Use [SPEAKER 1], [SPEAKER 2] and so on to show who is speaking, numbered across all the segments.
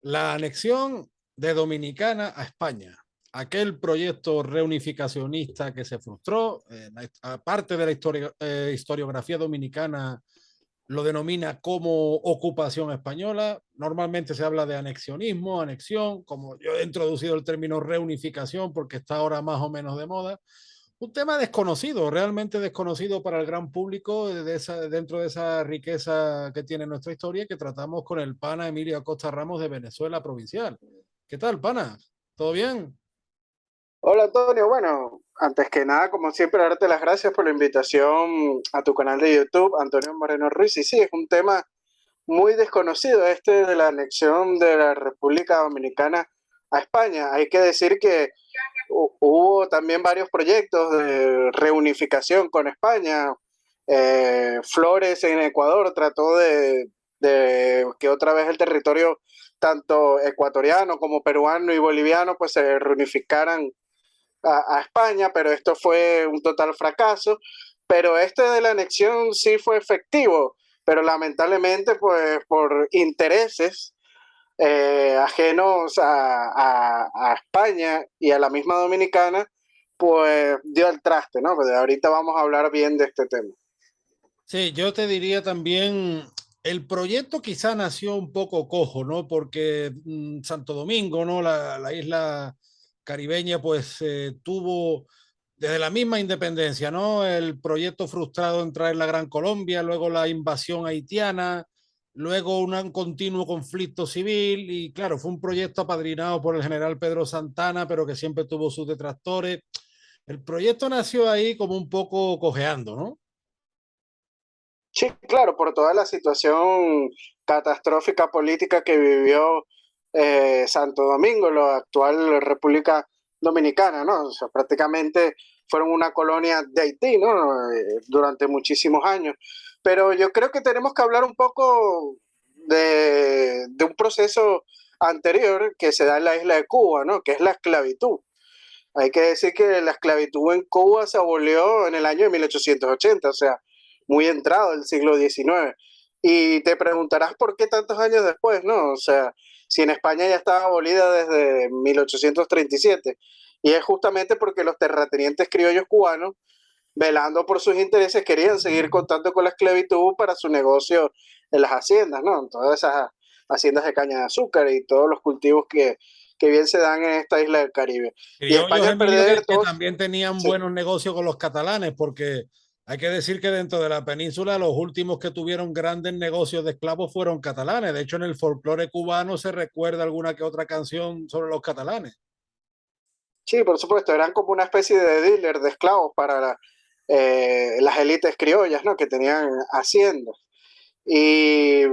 [SPEAKER 1] La anexión de Dominicana a España, aquel proyecto reunificacionista que se frustró, aparte de la historiografía dominicana, lo denomina como ocupación española. Normalmente se habla de anexionismo, anexión, como yo he introducido el término reunificación porque está ahora más o menos de moda. Un tema desconocido, realmente desconocido para el gran público dentro de esa riqueza que tiene nuestra historia que tratamos con el pana Emilio Acosta Ramos de Venezuela Provincial. ¿Qué tal, pana? ¿Todo bien?
[SPEAKER 2] Hola Antonio, bueno, antes que nada, como siempre, darte las gracias por la invitación a tu canal de YouTube, Antonio Moreno Ruiz. Y sí, es un tema muy desconocido este de la anexión de la República Dominicana a España. Hay que decir que hubo también varios proyectos de reunificación con España. Flores en Ecuador trató de que otra vez el territorio, tanto ecuatoriano como peruano y boliviano, pues se reunificaran a España, pero esto fue un total fracaso. Pero este de la anexión sí fue efectivo, pero lamentablemente pues por intereses ajenos a España y a la misma Dominicana, pues dio el traste, ¿no? Pues ahorita vamos a hablar bien de este tema.
[SPEAKER 1] Sí, yo te diría también, el proyecto quizá nació un poco cojo, ¿no? Porque Santo Domingo, ¿no? La isla caribeña, pues tuvo desde la misma independencia, ¿no? El proyecto frustrado en traer la Gran Colombia, luego la invasión haitiana, luego un continuo conflicto civil y claro, fue un proyecto apadrinado por el general Pedro Santana, pero que siempre tuvo sus detractores. El proyecto nació ahí como un poco cojeando, ¿no?
[SPEAKER 2] Sí, claro, por toda la situación catastrófica política que vivió Santo Domingo, la actual República Dominicana, ¿no? O sea, prácticamente fueron una colonia de Haití, ¿no? Durante muchísimos años. Pero yo creo que tenemos que hablar un poco de un proceso anterior que se da en la isla de Cuba, ¿no? Que es la esclavitud. Hay que decir que la esclavitud en Cuba se abolió en el año de 1880, o sea, muy entrado el siglo XIX. Y te preguntarás por qué tantos años después, ¿no? O sea, si en España ya estaba abolida desde 1837. Y es justamente porque los terratenientes criollos cubanos, velando por sus intereses, querían seguir contando con la esclavitud para su negocio en las haciendas, ¿no? En todas esas haciendas de caña de azúcar y todos los cultivos que bien se dan en esta isla del Caribe. Y
[SPEAKER 1] Criollos,
[SPEAKER 2] España al
[SPEAKER 1] Emilio,
[SPEAKER 2] perder
[SPEAKER 1] que
[SPEAKER 2] todos,
[SPEAKER 1] también tenían
[SPEAKER 2] sí,
[SPEAKER 1] buenos negocios con los catalanes, porque hay que decir que dentro de la península los últimos que tuvieron grandes negocios de esclavos fueron catalanes. De hecho, en el folclore cubano se recuerda alguna que otra canción sobre los catalanes.
[SPEAKER 2] sí, por supuesto, eran como una especie de dealer de esclavos para las élites criollas, ¿no? Que tenían haciendas. Y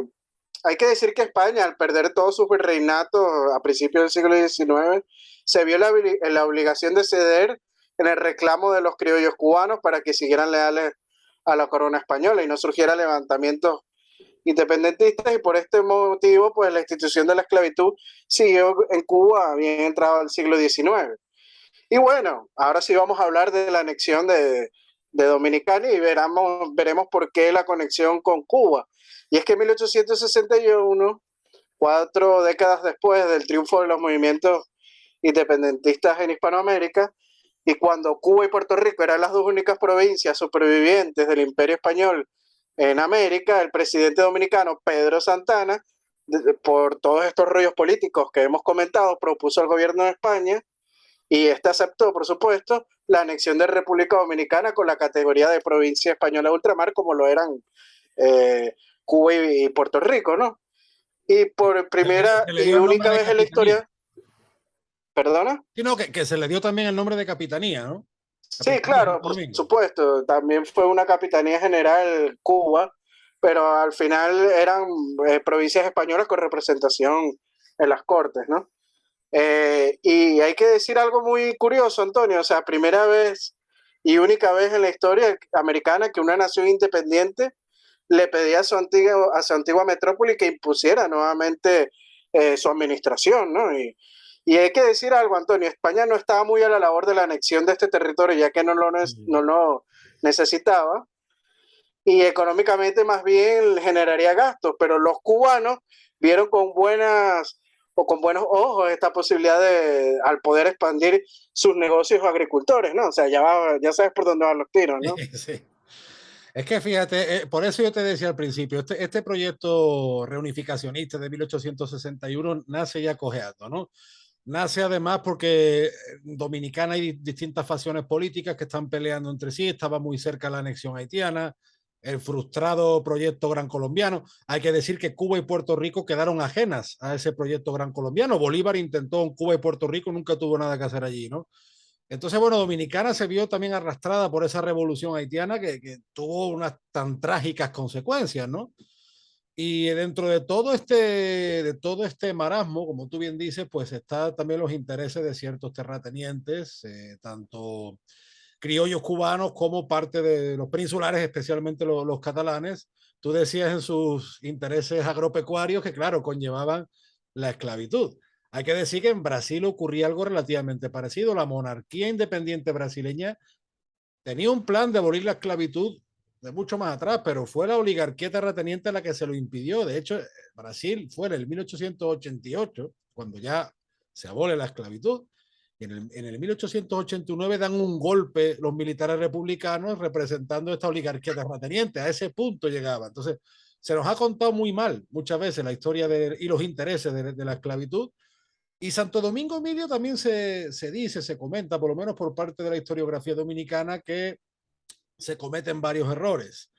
[SPEAKER 2] hay que decir que España, al perder todo su virreinato a principios del siglo XIX, se vio la obligación de ceder en el reclamo de los criollos cubanos para que siguieran leales a la corona española y no surgiera levantamientos independentistas, y por este motivo pues la institución de la esclavitud siguió en Cuba bien entrado al siglo XIX. Y bueno, ahora sí vamos a hablar de la anexión de Dominicana y veremos por qué la conexión con Cuba. Y es que en 1861, 4 décadas después del triunfo de los movimientos independentistas en Hispanoamérica, y cuando Cuba y Puerto Rico eran las dos únicas provincias supervivientes del Imperio Español en América, el presidente dominicano Pedro Santana, por todos estos rollos políticos que hemos comentado, propuso al gobierno de España, y este aceptó, por supuesto, la anexión de República Dominicana con la categoría de provincia española de ultramar, como lo eran Cuba y Puerto Rico, ¿no? Y por primera
[SPEAKER 1] Se le
[SPEAKER 2] y
[SPEAKER 1] dio el nombre
[SPEAKER 2] única
[SPEAKER 1] de
[SPEAKER 2] vez en la
[SPEAKER 1] capitanía,
[SPEAKER 2] historia, ¿perdona?
[SPEAKER 1] sino que se le dio también el nombre de capitanía, ¿no?
[SPEAKER 2] Sí,
[SPEAKER 1] Capitanía
[SPEAKER 2] claro,
[SPEAKER 1] Santo
[SPEAKER 2] por
[SPEAKER 1] Domingo.
[SPEAKER 2] supuesto, también fue una capitanía general Cuba, pero al final eran provincias españolas con representación en las Cortes, ¿no? Y hay que decir algo muy curioso, Antonio, o sea, primera vez y única vez en la historia americana que una nación independiente le pedía a su antigua metrópoli que impusiera nuevamente su administración, ¿no? Y hay que decir algo, Antonio, España no estaba muy a la labor de la anexión de este territorio, ya que no lo necesitaba, y económicamente más bien generaría gastos, pero los cubanos vieron con buenos o con buenos ojos esta posibilidad de, al poder expandir sus negocios agricultores, ¿no? O sea, ya sabes por dónde van los tiros, ¿no?
[SPEAKER 1] Sí. Es que fíjate, por eso yo te decía al principio, este proyecto reunificacionista de 1861 nace ya cojeando, ¿no? Nace además porque en Dominicana hay distintas facciones políticas que están peleando entre sí, estaba muy cerca la anexión haitiana, el frustrado proyecto Gran Colombiano. Hay que decir que Cuba y Puerto Rico quedaron ajenas a ese proyecto Gran Colombiano. Bolívar intentó en Cuba y Puerto Rico, nunca tuvo nada que hacer allí, ¿no? Entonces, bueno, Dominicana se vio también arrastrada por esa revolución haitiana que tuvo unas tan trágicas consecuencias, ¿no? Y dentro de todo este marasmo, como tú bien dices, pues está también los intereses de ciertos terratenientes, tanto criollos cubanos como parte de los peninsulares, especialmente los catalanes. Tú decías en sus intereses agropecuarios que, claro, conllevaban la esclavitud. Hay que decir que en Brasil ocurría algo relativamente parecido. La monarquía independiente brasileña tenía un plan de abolir la esclavitud de mucho más atrás, pero fue la oligarquía terrateniente la que se lo impidió. De hecho, Brasil fue en el 1888, cuando ya se abole la esclavitud. Y en el 1889 dan un golpe los militares republicanos representando esta oligarquía terrateniente. A ese punto llegaba. Entonces, se nos ha contado muy mal muchas veces la historia y los intereses de la esclavitud. Y Santo Domingo Emilio también se dice, se comenta, por lo menos por parte de la historiografía dominicana, que se cometen varios errores.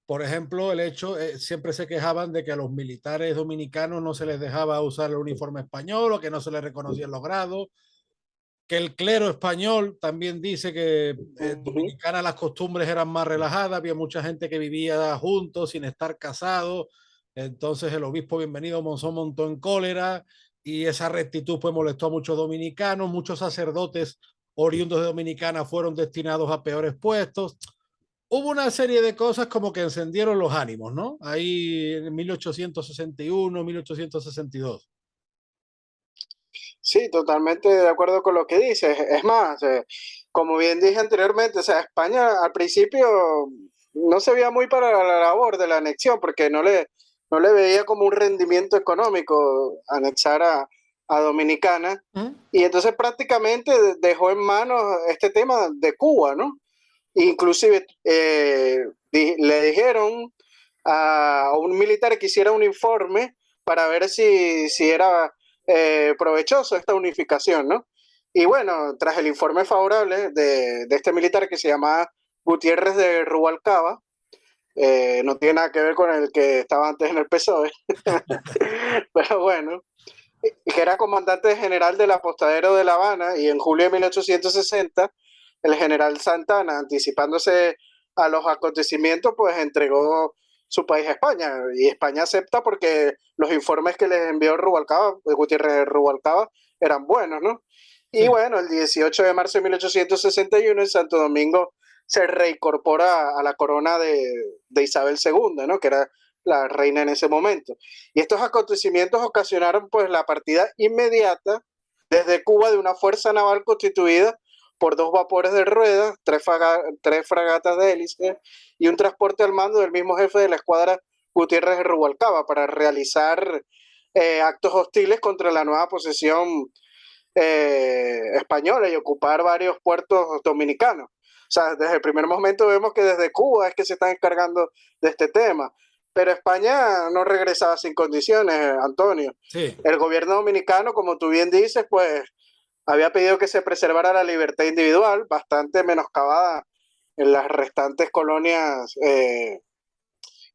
[SPEAKER 1] Por ejemplo, el hecho, siempre se quejaban de que a los militares dominicanos no se les dejaba usar el uniforme español o que no se les reconocían los grados, que el clero español también dice que en Dominicana las costumbres eran más relajadas, había mucha gente que vivía juntos sin estar casados, entonces el obispo Bienvenido Monzón montó en cólera y esa rectitud pues molestó a muchos dominicanos, muchos sacerdotes oriundos de Dominicana fueron destinados a peores puestos. Hubo una serie de cosas como que encendieron los ánimos, ¿no? Ahí en 1861, 1862.
[SPEAKER 2] Sí, totalmente de acuerdo con lo que dices. Es más, como bien dije anteriormente, o sea, España al principio no se veía muy para la labor de la anexión porque no le veía como un rendimiento económico anexar a Dominicana.
[SPEAKER 1] ¿Mm?
[SPEAKER 2] Y entonces prácticamente dejó en manos este tema de Cuba, ¿no? Inclusive le dijeron a un militar que hiciera un informe para ver si era provechoso esta unificación, ¿no? Y bueno, tras el informe favorable de este militar que se llamaba Gutiérrez de Rubalcaba, no tiene nada que ver con el que estaba antes en el PSOE, pero bueno, y que era comandante general del apostadero de La Habana, y en julio de 1860 el general Santana, anticipándose a los acontecimientos, pues entregó su país a España, y España acepta porque los informes que les envió Rubalcaba, Gutiérrez Rubalcaba, eran buenos, ¿no? Y
[SPEAKER 1] Sí.
[SPEAKER 2] bueno, el 18 de marzo de 1861 en Santo Domingo se reincorpora a la corona de Isabel II, ¿no? Que era la reina en ese momento. Y estos acontecimientos ocasionaron pues la partida inmediata desde Cuba de una fuerza naval constituida por dos vapores de ruedas, tres fragatas de hélice y un transporte al mando del mismo jefe de la escuadra Gutiérrez de Rubalcaba para realizar actos hostiles contra la nueva posesión española y ocupar varios puertos dominicanos. O sea, desde el primer momento vemos que desde Cuba es que se están encargando de este tema. Pero España no regresaba sin condiciones, Antonio.
[SPEAKER 1] Sí.
[SPEAKER 2] El gobierno dominicano, como tú bien dices, pues había pedido que se preservara la libertad individual, bastante menoscabada en las restantes colonias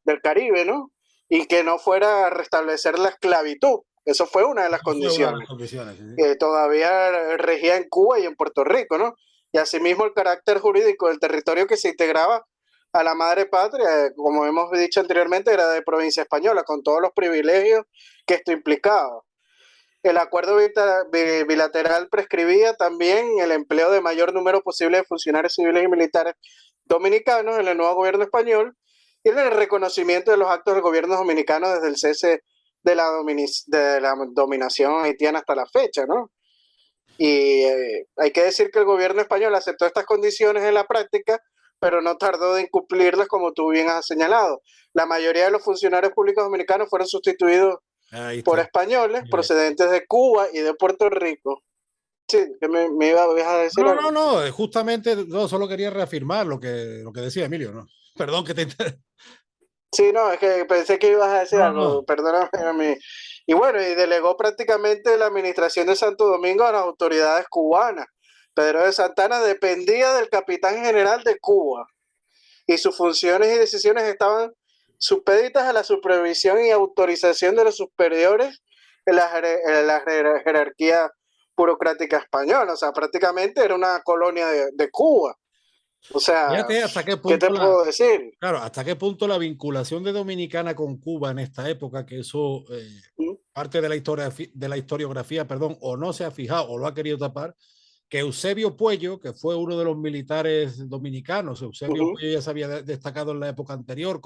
[SPEAKER 2] del Caribe, ¿no? Y que no fuera a restablecer la esclavitud. Eso fue una de las
[SPEAKER 1] Eso fue una de las
[SPEAKER 2] condiciones
[SPEAKER 1] condiciones. Sí.
[SPEAKER 2] que todavía regía en Cuba y en Puerto Rico, ¿no? Y asimismo el carácter jurídico del territorio que se integraba a la madre patria, como hemos dicho anteriormente, era de provincia española, con todos los privilegios que esto implicaba. El acuerdo bilateral prescribía también el empleo de mayor número posible de funcionarios civiles y militares dominicanos en el nuevo gobierno español y en el reconocimiento de los actos del gobierno dominicano desde el cese de la dominación haitiana hasta la fecha, ¿no? Y hay que decir que el gobierno español aceptó estas condiciones en la práctica, pero no tardó en cumplirlas como tú bien has señalado. La mayoría de los funcionarios públicos dominicanos fueron sustituidos
[SPEAKER 1] Ahí
[SPEAKER 2] por
[SPEAKER 1] está.
[SPEAKER 2] españoles
[SPEAKER 1] Muy bien.
[SPEAKER 2] procedentes de Cuba y de Puerto Rico. Sí, que me ibas a decir
[SPEAKER 1] No, no,
[SPEAKER 2] algo.
[SPEAKER 1] no, justamente no, solo quería reafirmar lo que decía Emilio, ¿no? Perdón que te...
[SPEAKER 2] Sí, no, es que pensé que ibas a decir
[SPEAKER 1] No,
[SPEAKER 2] algo,
[SPEAKER 1] no.
[SPEAKER 2] perdóname a mí. Y bueno, y delegó prácticamente la administración de Santo Domingo a las autoridades cubanas. Pedro de Santana dependía del capitán general de Cuba y sus funciones y decisiones estaban supeditas a la supervisión y autorización de los superiores en la jerarquía burocrática española. O sea, prácticamente era una colonia de Cuba. O sea,
[SPEAKER 1] Fíjate hasta qué
[SPEAKER 2] ¿qué te
[SPEAKER 1] punto
[SPEAKER 2] puedo decir?
[SPEAKER 1] claro, hasta qué punto la vinculación de Dominicana con Cuba en esta época, que eso
[SPEAKER 2] ¿Mm?
[SPEAKER 1] parte de la historiografía, perdón, o no se ha fijado o lo ha querido tapar, que Eusebio Puello, que fue uno de los militares dominicanos, Eusebio
[SPEAKER 2] Ujú.
[SPEAKER 1] Puello ya se había destacado en la época anterior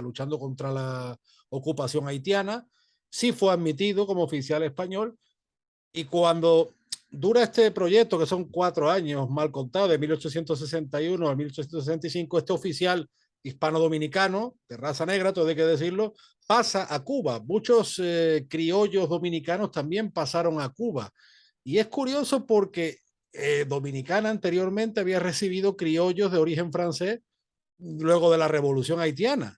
[SPEAKER 1] luchando contra la ocupación haitiana, sí fue admitido como oficial español y cuando dura este proyecto, que son 4 años mal contados, de 1861 a 1865, este oficial hispano-dominicano, de raza negra, todo hay que decirlo, pasa a Cuba. Muchos criollos dominicanos también pasaron a Cuba. Y es curioso porque Dominicana anteriormente había recibido criollos de origen francés luego de la Revolución Haitiana.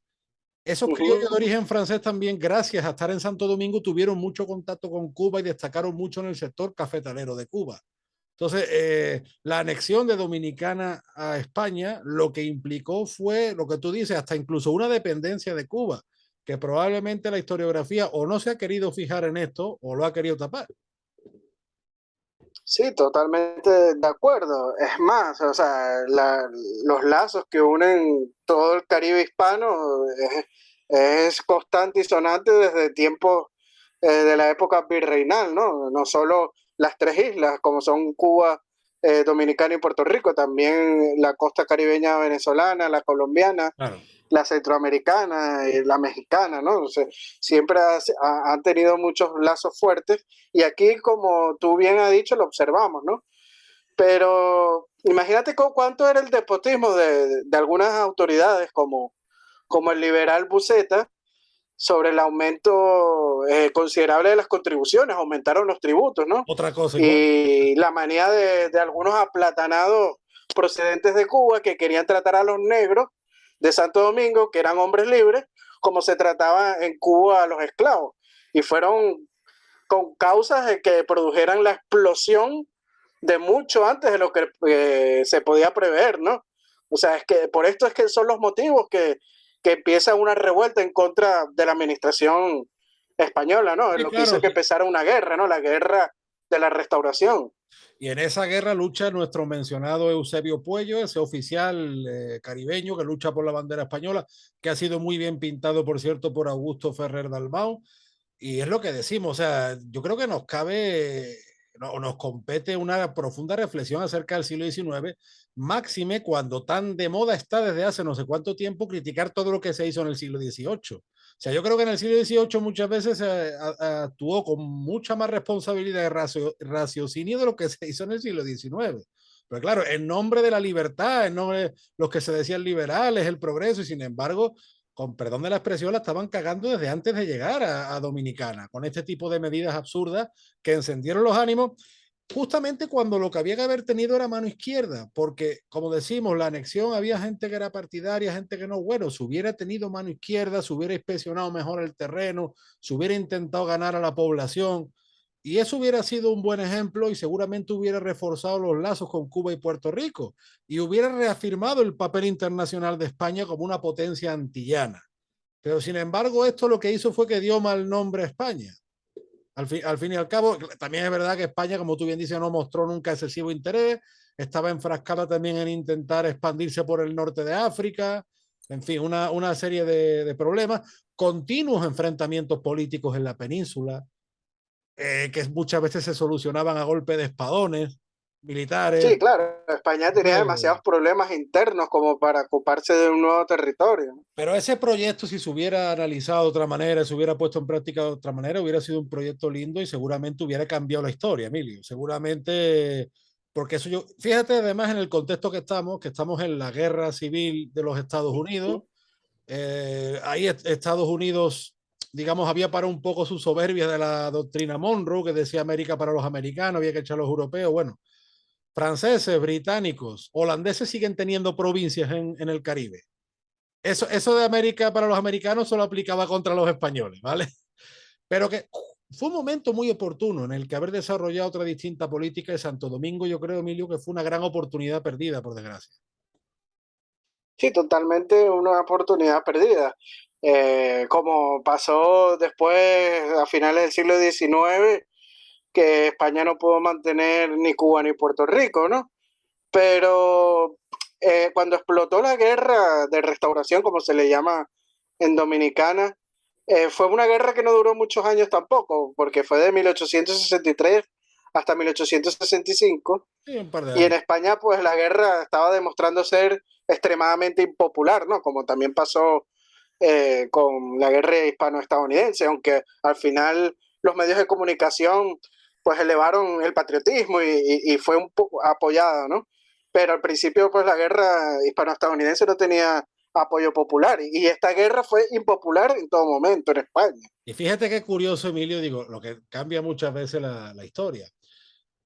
[SPEAKER 1] Esos criollos de
[SPEAKER 2] Ujú.
[SPEAKER 1] origen francés también, gracias a estar en Santo Domingo, tuvieron mucho contacto con Cuba y destacaron mucho en el sector cafetalero de Cuba. Entonces, la anexión de Dominicana a España lo que implicó fue lo que tú dices, hasta incluso una dependencia de Cuba, que probablemente la historiografía o no se ha querido fijar en esto o lo ha querido tapar.
[SPEAKER 2] Sí, totalmente de acuerdo. Es más, o sea, los lazos que unen todo el Caribe hispano es constante y sonante desde tiempos de la época virreinal, ¿no? No solo las tres islas, como son Cuba, Dominicana y Puerto Rico, también la costa caribeña venezolana, la colombiana,
[SPEAKER 1] Claro.
[SPEAKER 2] la centroamericana y la mexicana, ¿no? O sea, siempre han tenido muchos lazos fuertes y aquí, como tú bien has dicho, lo observamos, ¿no? Pero imagínate cuánto era el despotismo de algunas autoridades como el liberal Buceta sobre el aumento considerable de las contribuciones, aumentaron los tributos, ¿no?
[SPEAKER 1] Otra cosa igual.
[SPEAKER 2] Y la manía de algunos aplatanados procedentes de Cuba que querían tratar a los negros de Santo Domingo, que eran hombres libres, como se trataba en Cuba a los esclavos. Y fueron con causas de que produjeran la explosión de mucho antes de lo que se podía prever, ¿no? O sea, es que por esto es que son los motivos que empieza una revuelta en contra de la administración española, ¿no?
[SPEAKER 1] Sí,
[SPEAKER 2] Lo que hizo
[SPEAKER 1] claro,
[SPEAKER 2] que
[SPEAKER 1] sí.
[SPEAKER 2] empezara una guerra, ¿no? La guerra de la restauración.
[SPEAKER 1] Y en esa guerra lucha nuestro mencionado Eusebio Puello, ese oficial caribeño que lucha por la bandera española, que ha sido muy bien pintado, por cierto, por Augusto Ferrer Dalmau. Y es lo que decimos, o sea, yo creo que nos cabe, no, nos compete una profunda reflexión acerca del siglo XIX, máxime cuando tan de moda está desde hace no sé cuánto tiempo criticar todo lo que se hizo en el siglo XVIII. O sea, yo creo que en el siglo XVIII muchas veces se actuó con mucha más responsabilidad y raciocinio de lo que se hizo en el siglo XIX. Pero claro, en nombre de la libertad, en nombre de los que se decían liberales, el progreso, y sin embargo, con perdón de la expresión, la estaban cagando desde antes de llegar a Dominicana, con este tipo de medidas absurdas que encendieron los ánimos, justamente cuando lo que había que haber tenido era mano izquierda, porque como decimos, la anexión había gente que era partidaria, gente que no, bueno, si hubiera tenido mano izquierda, se hubiera inspeccionado mejor el terreno, se hubiera intentado ganar a la población, y eso hubiera sido un buen ejemplo y seguramente hubiera reforzado los lazos con Cuba y Puerto Rico y hubiera reafirmado el papel internacional de España como una potencia antillana. Pero sin embargo, esto lo que hizo fue que dio mal nombre a España. Al fin y al cabo, también es verdad que España, como tú bien dices, no mostró nunca excesivo interés, estaba enfrascada también en intentar expandirse por el norte de África, en fin, una serie de problemas, continuos enfrentamientos políticos en la península, que muchas veces se solucionaban a golpe de espadones militares.
[SPEAKER 2] Sí, claro, España tenía demasiados problemas internos como para ocuparse de un nuevo territorio.
[SPEAKER 1] Pero ese proyecto, si se hubiera analizado de otra manera, se hubiera puesto en práctica de otra manera, hubiera sido un proyecto lindo y seguramente hubiera cambiado la historia, Emilio. Seguramente, porque eso yo, fíjate además en el contexto que estamos en la guerra civil de los Estados Unidos. Ahí Estados Unidos digamos, había parado un poco su soberbia de la doctrina Monroe, que decía América para los americanos, había que echar a los europeos. Bueno, franceses, británicos, holandeses siguen teniendo provincias en el Caribe. Eso de América para los americanos solo aplicaba contra los españoles, ¿vale? Pero que fue un momento muy oportuno en el que haber desarrollado otra distinta política de Santo Domingo, yo creo, Emilio, que fue una gran oportunidad perdida, por desgracia.
[SPEAKER 2] Sí, totalmente una oportunidad perdida. Como pasó después, a finales del siglo XIX, que España no pudo mantener ni Cuba ni Puerto Rico, ¿no? Pero cuando explotó la guerra de restauración, como se le llama en Dominicana, fue una guerra que no duró muchos años tampoco, porque fue de 1863 hasta 1865,
[SPEAKER 1] Sí, un par de
[SPEAKER 2] y en
[SPEAKER 1] años.
[SPEAKER 2] España pues la guerra estaba demostrando ser extremadamente impopular, ¿no? Como también pasó con la guerra hispano-estadounidense, aunque al final los medios de comunicación pues elevaron el patriotismo y fue un poco apoyada, ¿no? Pero al principio pues la guerra hispano-estadounidense no tenía apoyo popular y esta guerra fue impopular en todo momento en España.
[SPEAKER 1] Y fíjate qué curioso, Emilio, digo, lo que cambia muchas veces la historia.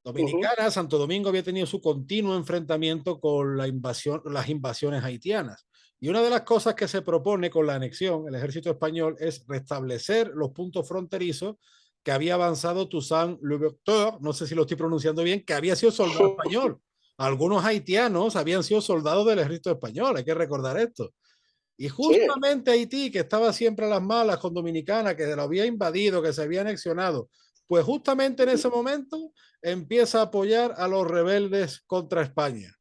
[SPEAKER 2] Uh-huh.
[SPEAKER 1] Dominicana, Santo Domingo había tenido su continuo enfrentamiento con la invasión, las invasiones haitianas. Y una de las cosas que se propone con la anexión, el ejército español, es restablecer los puntos fronterizos que había avanzado Toussaint Louverture, no sé si lo estoy pronunciando bien, que había sido soldado español. Algunos haitianos habían sido soldados del ejército español, hay que recordar esto. Y
[SPEAKER 2] Sí,
[SPEAKER 1] justamente Haití, que estaba siempre a las malas con Dominicana, que se lo había invadido, que se había anexionado, pues justamente en ese momento empieza a apoyar a los rebeldes contra España.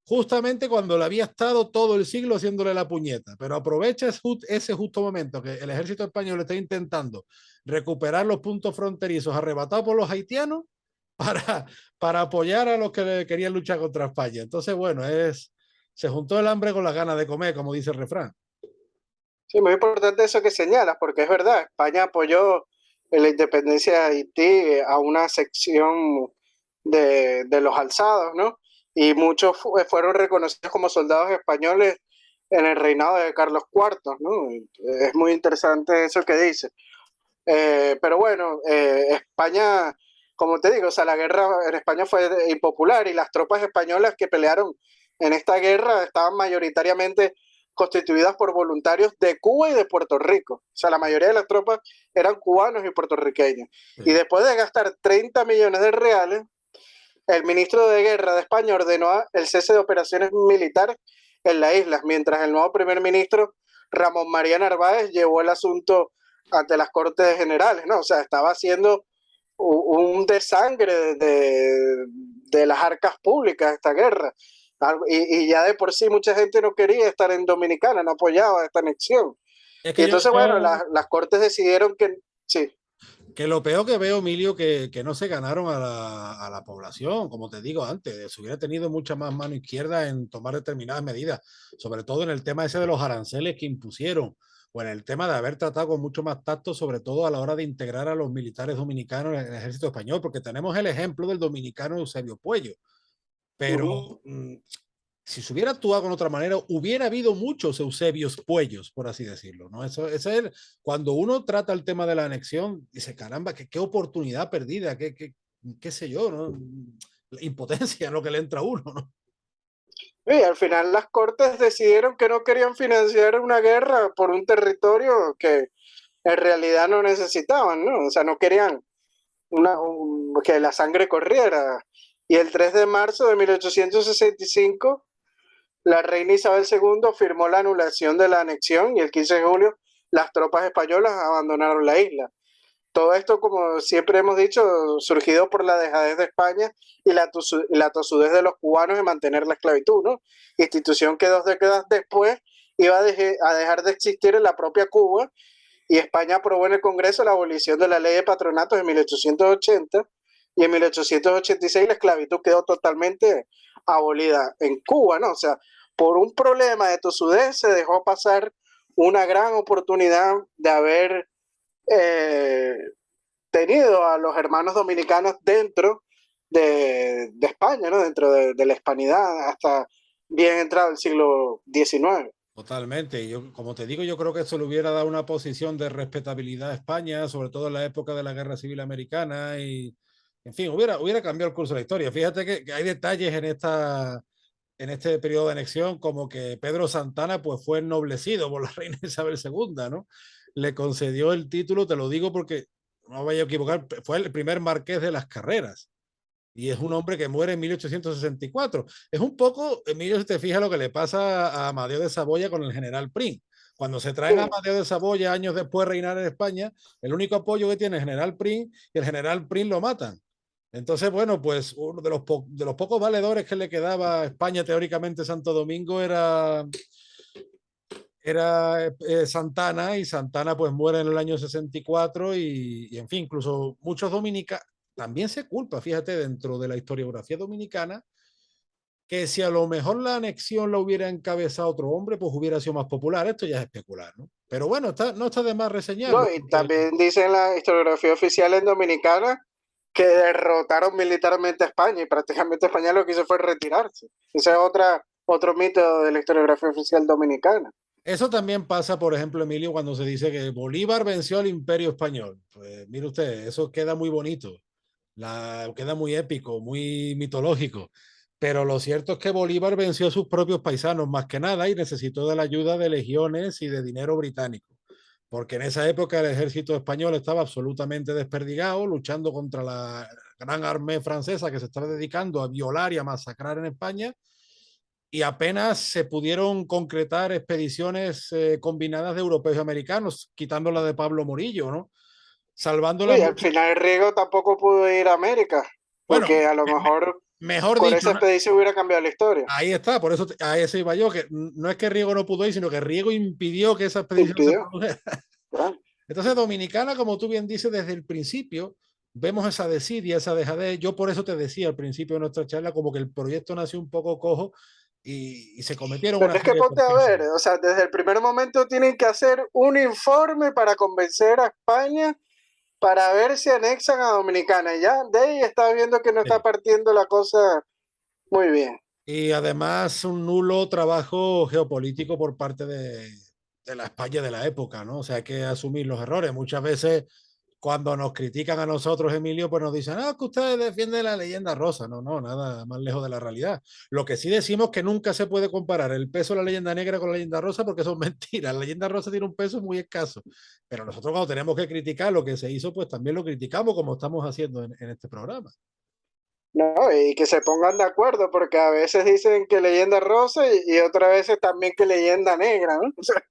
[SPEAKER 1] Justamente cuando le había estado todo el siglo haciéndole la puñeta, pero aprovecha ese justo momento que el ejército español está intentando recuperar los puntos fronterizos arrebatados por los haitianos para, para apoyar a los que querían luchar contra España. Entonces, bueno, se juntó el hambre con las ganas de comer, como dice el refrán.
[SPEAKER 2] sí, muy importante eso que señalas, porque es verdad, España apoyó la independencia de Haití a una sección de los alzados, ¿no? Y muchos fueron reconocidos como soldados españoles en el reinado de Carlos IV, ¿no? Es muy interesante eso que dice. Pero bueno, España, como te digo, o sea, la guerra en España fue impopular y las tropas españolas que pelearon en esta guerra estaban mayoritariamente constituidas por voluntarios de Cuba y de Puerto Rico. O sea, la mayoría de las tropas eran cubanos y puertorriqueños. Y
[SPEAKER 1] Sí.
[SPEAKER 2] después de gastar 30 millones de reales, el ministro de Guerra de España ordenó el cese de operaciones militares en las islas, mientras el nuevo primer ministro Ramón María Narváez llevó el asunto ante las Cortes Generales, ¿no? O sea, estaba haciendo un desangre de las arcas públicas esta guerra. Y ya de por sí mucha gente no quería estar en Dominicana, no apoyaba esta anexión.
[SPEAKER 1] Es
[SPEAKER 2] Y
[SPEAKER 1] que yo
[SPEAKER 2] entonces, bueno,
[SPEAKER 1] veo
[SPEAKER 2] las Cortes decidieron que sí.
[SPEAKER 1] que lo peor que veo, Emilio, que no se ganaron a la población, como te digo antes, se hubiera tenido mucha más mano izquierda en tomar determinadas medidas, sobre todo en el tema ese de los aranceles que impusieron, o en el tema de haber tratado con mucho más tacto, sobre todo a la hora de integrar a los militares dominicanos en el ejército español, porque tenemos el ejemplo del dominicano Eusebio Puello, pero
[SPEAKER 2] Uh-huh.
[SPEAKER 1] si se hubiera actuado con otra manera, hubiera habido muchos Eusebios Puellos, por así decirlo, ¿no? Eso es cuando uno trata el tema de la anexión, dice, caramba, qué oportunidad perdida, qué sé yo, ¿no? La impotencia, lo que le entra a uno, ¿no?
[SPEAKER 2] Y al final las Cortes decidieron que no querían financiar una guerra por un territorio que en realidad no necesitaban, ¿no? O sea, no querían que la sangre corriera. Y el 3 de marzo de 1865, la reina Isabel II firmó la anulación de la anexión y el 15 de julio las tropas españolas abandonaron la isla. Todo esto, como siempre hemos dicho, surgido por la dejadez de España y la tosudez de los cubanos de mantener la esclavitud, ¿no? Institución que 2 décadas después iba a dejar de existir en la propia Cuba, y España aprobó en el Congreso la abolición de la ley de patronatos en 1880 y en 1886 la esclavitud quedó totalmente abolida en Cuba, ¿no? O sea, por un problema de tosudez se dejó pasar una gran oportunidad de haber eh, tenido a los hermanos dominicanos dentro de España, ¿no? Dentro de la hispanidad hasta bien entrado el siglo XIX.
[SPEAKER 1] Totalmente. Y yo, como te digo, yo creo que eso le hubiera dado una posición de respetabilidad a España, sobre todo en la época de la Guerra Civil Americana y, en fin, hubiera cambiado el curso de la historia. Fíjate que hay detalles en este periodo de anexión, como que Pedro Santana pues fue ennoblecido por la reina Isabel II, ¿no? Le concedió el título, te lo digo porque no vaya a equivocar, fue el primer marqués de las Carreras. Y es un hombre que muere en 1864. Es un poco, Emilio, si te fijas lo que le pasa a Amadeo de Saboya con el general Prim. Cuando se traen a
[SPEAKER 2] Sí.
[SPEAKER 1] Amadeo de Saboya años después de reinar en España, el único apoyo que tiene es el general Prim y el general Prim lo matan. Entonces, bueno, pues uno de los pocos valedores que le quedaba a España teóricamente Santo Domingo era Santana, y Santana pues muere en el año 64 y en fin, incluso muchos dominicanos, también se culpa, fíjate, dentro de la historiografía dominicana, que si a lo mejor la anexión la hubiera encabezado otro hombre, pues hubiera sido más popular. Esto ya es especular, ¿no? Pero bueno, no está de más reseñarlo,
[SPEAKER 2] No, y
[SPEAKER 1] porque
[SPEAKER 2] también dice en la historiografía oficial en Dominicana que derrotaron militarmente a España y prácticamente España lo que hizo fue retirarse. Ese es otro mito de la historiografía oficial dominicana.
[SPEAKER 1] eso también pasa, por ejemplo, Emilio, cuando se dice que Bolívar venció al Imperio Español. Pues mire usted, eso queda muy bonito, queda muy épico, muy mitológico. Pero lo cierto es que Bolívar venció a sus propios paisanos más que nada y necesitó de la ayuda de legiones y de dinero británico. Porque en esa época el ejército español estaba absolutamente desperdigado, luchando contra la gran armée francesa que se estaba dedicando a violar y a masacrar en España, y apenas se pudieron concretar expediciones combinadas de europeos y americanos, quitando la de Pablo Morillo, ¿no? Salvándolas
[SPEAKER 2] Y al
[SPEAKER 1] mucho.
[SPEAKER 2] final Riego tampoco pudo ir a América,
[SPEAKER 1] Bueno,
[SPEAKER 2] porque a lo mejor
[SPEAKER 1] mejor
[SPEAKER 2] por
[SPEAKER 1] dicho,
[SPEAKER 2] esa expedición hubiera cambiado la historia.
[SPEAKER 1] ahí está, por eso a eso iba yo, que no es que Riego no pudo ir, sino que Riego impidió que esa expedición se
[SPEAKER 2] Impidió.
[SPEAKER 1] produjera.
[SPEAKER 2] Bueno,
[SPEAKER 1] Entonces, Dominicana, como tú bien dices, desde el principio vemos esa desidia, esa dejadez. Yo por eso te decía al principio de nuestra charla, como que el proyecto nació un poco cojo y se cometieron
[SPEAKER 2] pero
[SPEAKER 1] una
[SPEAKER 2] es que
[SPEAKER 1] serie de
[SPEAKER 2] ponte a
[SPEAKER 1] torpezas.
[SPEAKER 2] ver, o sea, desde el primer momento tienen que hacer un informe para convencer a España para ver si anexan a Dominicana. Y ya de ahí está viendo que no está
[SPEAKER 1] Sí.
[SPEAKER 2] partiendo la cosa muy bien.
[SPEAKER 1] Y además un nulo trabajo geopolítico por parte de la España de la época, ¿no? O sea, hay que asumir los errores. Muchas veces cuando nos critican a nosotros, Emilio, pues nos dicen, ah, que ustedes defienden la leyenda rosa. No, no, nada más lejos de la realidad. Lo que sí decimos que nunca se puede comparar el peso de la leyenda negra con la leyenda rosa porque son mentiras. La leyenda rosa tiene un peso muy escaso. Pero nosotros cuando tenemos que criticar lo que se hizo, pues también lo criticamos como estamos haciendo en este programa.
[SPEAKER 2] No, y que se pongan de acuerdo, porque a veces dicen que leyenda rosa y otras veces también que leyenda negra, ¿no? O sea,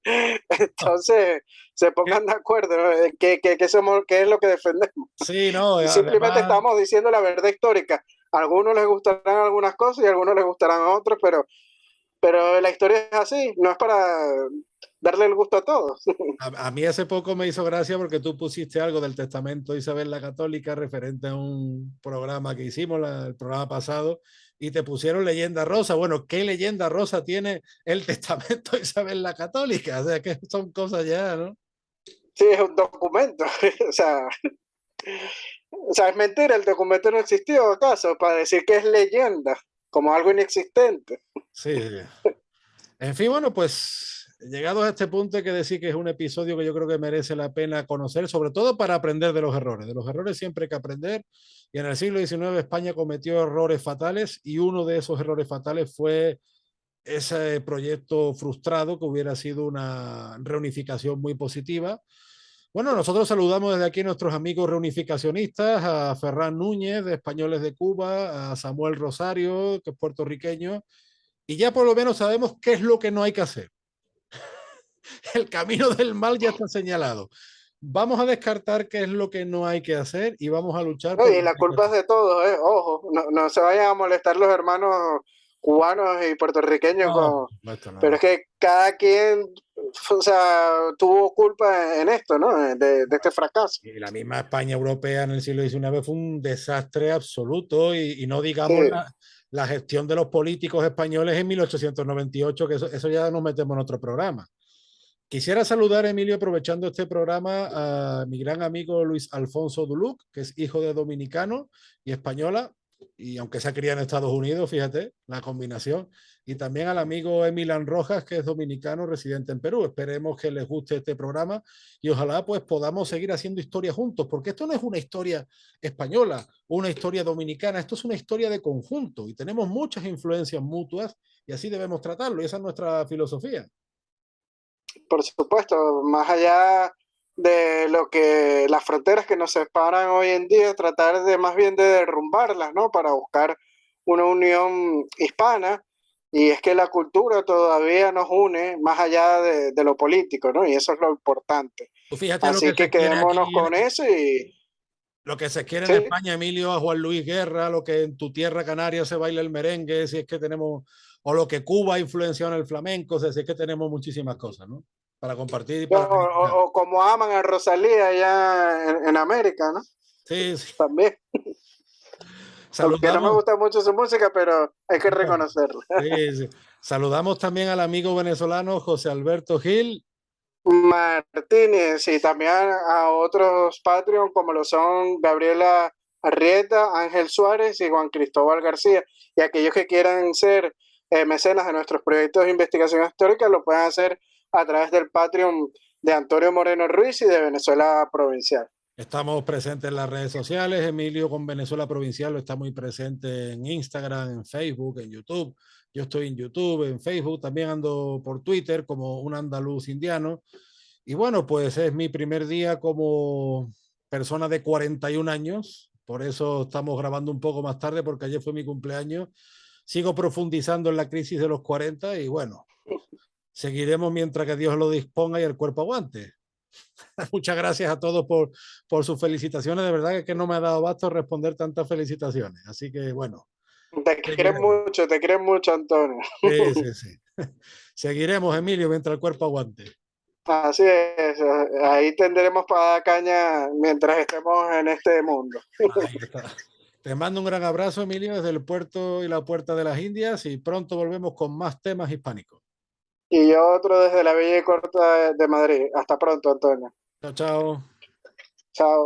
[SPEAKER 2] entonces, se pongan de acuerdo, ¿no? ¿Qué es lo que defendemos?
[SPEAKER 1] Sí, no,
[SPEAKER 2] Simplemente
[SPEAKER 1] además,
[SPEAKER 2] estamos diciendo la verdad histórica. A algunos les gustarán algunas cosas y a algunos les gustarán otras, pero la historia es así, no es para darle el gusto a todos.
[SPEAKER 1] a mí hace poco me hizo gracia porque tú pusiste algo del testamento de Isabel la Católica referente a un programa que hicimos, el programa pasado, y te pusieron leyenda rosa. Bueno, ¿qué leyenda rosa tiene el testamento de Isabel la Católica? O sea, que son cosas ya, ¿no?
[SPEAKER 2] Sí, es un documento. O sea, es mentira, el documento no existió, ¿acaso? Para decir que es leyenda, como algo inexistente.
[SPEAKER 1] Sí, sí. En fin, bueno, pues llegados a este punto hay que decir que es un episodio que yo creo que merece la pena conocer, sobre todo para aprender de los errores. De los errores siempre hay que aprender. Y en el siglo XIX España cometió errores fatales y uno de esos errores fatales fue ese proyecto frustrado que hubiera sido una reunificación muy positiva. Bueno, nosotros saludamos desde aquí a nuestros amigos reunificacionistas, a Ferran Núñez de Españoles de Cuba, a Samuel Rosario, que es puertorriqueño, y ya por lo menos sabemos qué es lo que no hay que hacer. El camino del mal ya está señalado. Vamos a descartar qué es lo que no hay que hacer y vamos a luchar
[SPEAKER 2] No,
[SPEAKER 1] por
[SPEAKER 2] y
[SPEAKER 1] lo
[SPEAKER 2] la
[SPEAKER 1] que hay que
[SPEAKER 2] culpa es
[SPEAKER 1] hacer.
[SPEAKER 2] de todos, ¿eh? Ojo, no se vayan a molestar los hermanos cubanos y puertorriqueños,
[SPEAKER 1] No, por supuesto, no,
[SPEAKER 2] pero
[SPEAKER 1] no.
[SPEAKER 2] es que cada quien, o sea, tuvo culpa en esto, ¿no? De este fracaso.
[SPEAKER 1] Y la misma España europea en el siglo XIX fue un desastre absoluto y no
[SPEAKER 2] Sí.
[SPEAKER 1] digamos la gestión de los políticos españoles en 1898, que eso ya nos metemos en otro programa. Quisiera saludar, Emilio, aprovechando este programa, a mi gran amigo Luis Alfonso Duluc, que es hijo de dominicano y española. y aunque se ha criado en Estados Unidos, fíjate, la combinación. Y también al amigo Emilan Rojas, que es dominicano residente en Perú. Esperemos que les guste este programa y ojalá pues podamos seguir haciendo historia juntos, porque esto no es una historia española, una historia dominicana, esto es una historia de conjunto y tenemos muchas influencias mutuas y así debemos tratarlo y esa es nuestra filosofía.
[SPEAKER 2] Por supuesto, más allá de lo que las fronteras que nos separan hoy en día, tratar de más bien de derrumbarlas, ¿no? Para buscar una unión hispana. Y es que la cultura todavía nos une más allá de lo político, ¿no? Y eso es lo importante.
[SPEAKER 1] Tú fíjate lo
[SPEAKER 2] Así
[SPEAKER 1] que
[SPEAKER 2] que
[SPEAKER 1] se quiere
[SPEAKER 2] quedémonos
[SPEAKER 1] aquí,
[SPEAKER 2] con eso y
[SPEAKER 1] lo que se quiere en
[SPEAKER 2] sí,
[SPEAKER 1] España, Emilio, a Juan Luis Guerra, lo que en tu tierra canaria se baila el merengue, si es que tenemos, o lo que Cuba ha influenciado en el flamenco, o sea, si es que tenemos muchísimas cosas, ¿no? Para compartir y para reivindicar.
[SPEAKER 2] o como aman a Rosalía allá en América, ¿no?
[SPEAKER 1] Sí, sí.
[SPEAKER 2] También. Aunque no me
[SPEAKER 1] Saludamos,
[SPEAKER 2] gusta mucho su música, pero hay que reconocerla.
[SPEAKER 1] sí, sí. Saludamos también al amigo venezolano José Alberto Gil.
[SPEAKER 2] Martínez y también a otros Patreon como lo son Gabriela Arrieta, Ángel Suárez y Juan Cristóbal García. Y aquellos que quieran ser mecenas de nuestros proyectos de investigación histórica lo pueden hacer a través del Patreon de Antonio Moreno Ruiz y de Venezuela Provincial.
[SPEAKER 1] Estamos presentes en las redes sociales. Emilio con Venezuela Provincial está muy presente en Instagram, en Facebook, en YouTube. Yo estoy en YouTube, en Facebook, también ando por Twitter como un andaluz indiano. Y bueno, pues es mi primer día como persona de 41 años. Por eso estamos grabando un poco más tarde, porque ayer fue mi cumpleaños. Sigo profundizando en la crisis de los 40 y bueno, seguiremos mientras que Dios lo disponga y el cuerpo aguante. Muchas gracias a todos por sus felicitaciones. De verdad que no me ha dado basto responder tantas felicitaciones. Así que bueno, seguiremos.
[SPEAKER 2] Te quieren mucho, Antonio.
[SPEAKER 1] Sí, sí, sí. Seguiremos, Emilio, mientras el cuerpo aguante.
[SPEAKER 2] Así es, ahí tendremos para dar caña mientras estemos en este mundo.
[SPEAKER 1] Ahí está. Te mando un gran abrazo, Emilio, desde el puerto y la puerta de las Indias y pronto volvemos con más temas hispánicos.
[SPEAKER 2] Y yo otro desde la Bella y Corta de Madrid. Hasta pronto, Antonio.
[SPEAKER 1] Chao, chao.
[SPEAKER 2] Chao.